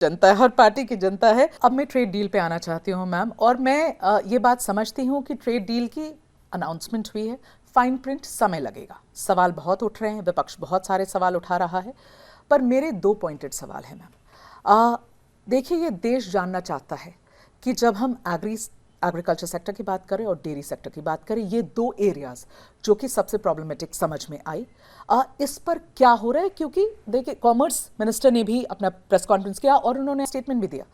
जनता है, हर पार्टी की जनता है। अब मैं ट्रेड डील पे आना चाहती हूँ मैम, और मैं ये बात समझती हूँ कि ट्रेड डील की अनाउंसमेंट हुई है, फाइन प्रिंट समय लगेगा, सवाल बहुत उठ रहे हैं, विपक्ष बहुत सारे सवाल उठा रहा है, पर मेरे 2 पॉइंटेड सवाल हैं मैम। देखिए, ये देश जानना चाहता है कि जब हम एग्रीकल्चर सेक्टर की बात करें और डेयरी सेक्टर की बात करें, ये 2 एरियाज जो कि सबसे प्रॉब्लमेटिक समझ में आई, इस पर क्या हो रहा है? क्योंकि देखिए, कॉमर्स मिनिस्टर ने भी अपना प्रेस कॉन्फ्रेंस किया और उन्होंने स्टेटमेंट भी दिया,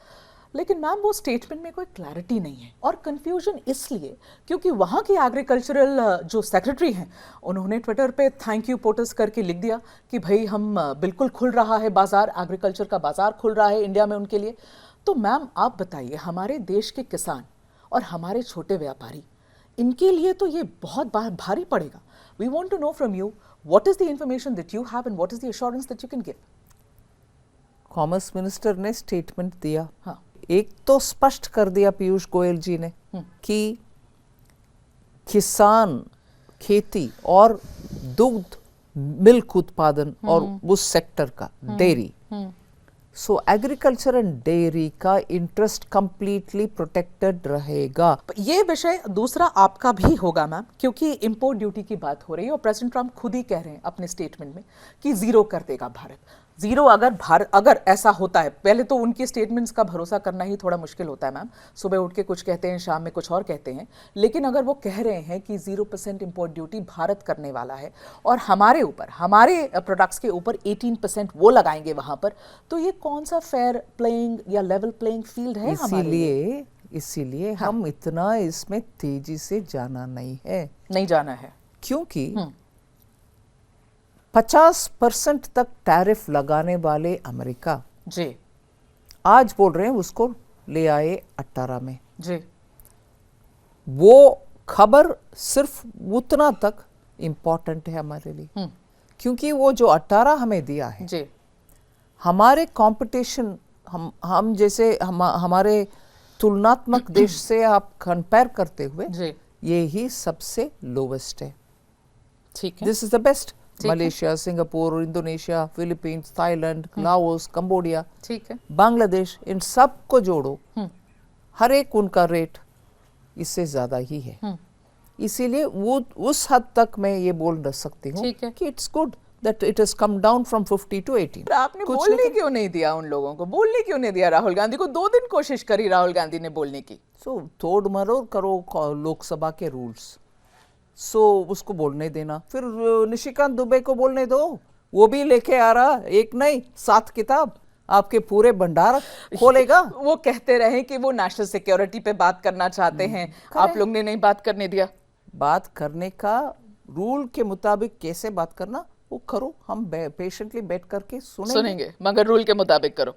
लेकिन मैम वो स्टेटमेंट में कोई क्लैरिटी नहीं है, और कंफ्यूजन इसलिए क्योंकि वहाँ की एग्रीकल्चरल जो सेक्रेटरी हैं, उन्होंने ट्विटर पे थैंक यू पोस्ट करके लिख दिया कि भाई हम बिल्कुल खुल रहा है बाजार, एग्रीकल्चर का बाजार खुल रहा है इंडिया में उनके लिए। तो मैम आप बताइए, हमारे देश के किसान और हमारे छोटे व्यापारी, इनके लिए तो ये बहुत भारी पड़ेगा। We want to know from you what is the information that you have and what is the assurance that you can give. Commerce minister ने स्टेटमेंट दिया, हाँ, एक तो स्पष्ट कर दिया पीयूष गोयल जी ने कि किसान, खेती और दुग्ध मिल्क उत्पादन और उस सेक्टर का dairy, so agriculture and dairy का इंटरेस्ट कंप्लीटली प्रोटेक्टेड रहेगा। ये विषय दूसरा आपका भी होगा मैम, क्योंकि इंपोर्ट ड्यूटी की बात हो रही है और प्रेसिडेंट ट्रंप खुद ही कह रहे हैं अपने स्टेटमेंट में कि 0 कर देगा भारत। 0 अगर ऐसा होता है, पहले तो उनकी स्टेटमेंट्स का भरोसा करना ही थोड़ा मुश्किल होता है मैम, सुबह उठ के कुछ कहते हैं, शाम में कुछ और कहते हैं, लेकिन अगर वो कह रहे हैं कि 0% इंपोर्ट ड्यूटी भारत करने वाला है और हमारे ऊपर, हमारे प्रोडक्ट्स के ऊपर 18% वो लगाएंगे वहां पर, तो ये कौन सा फेयर प्लेइंग या लेवल प्लेइंग फील्ड है हमारे लिए? इसीलिए हम इतना इसमें तेजी से जाना नहीं जाना है, क्योंकि 50% तक टैरिफ लगाने वाले अमेरिका जी आज बोल रहे हैं उसको ले आए 18 में जी। वो खबर सिर्फ उतना तक इम्पोर्टेंट है हमारे लिए, क्योंकि वो जो 18 हमें दिया है जी, हमारे कंपटीशन, हम जैसे हमारे तुलनात्मक देश से आप कंपेयर करते हुए जी, ये ही सबसे लोवेस्ट है। ठीक है, this is the best. Malaysia, Singapore, Indonesia, Philippines, Thailand, Laos, Cambodia, ठीक है, बांग्लादेश, इन सब को जोड़ो, हर एक उनका रेट इससे ज्यादा ही है। इसीलिए वो उस हद तक मैं ये बोल सकती हूँ कि it's good that it has come down from 50 to 18। आपने बोलने क्यों नहीं दिया उन लोगों को? बोलने क्यों नहीं दिया राहुल गांधी को? 2 दिन कोशिश करी राहुल गांधी ने बोलने की। तोड़ मरोड़ करो लोकसभा के रूल्स, उसको बोलने देना, फिर निशिकांत दुबे को बोलने दो, वो भी लेके आ रहा, एक नहीं 7 किताब आपके पूरे भंडार खोलेगा। वो कहते रहे कि वो नेशनल सिक्योरिटी पे बात करना चाहते हैं, आप लोग ने नहीं बात करने दिया। बात करने का रूल के मुताबिक कैसे बात करना वो करो, हम पेशेंटली बैठ करके सुनेंगे, मगर रूल के मुताबिक करो।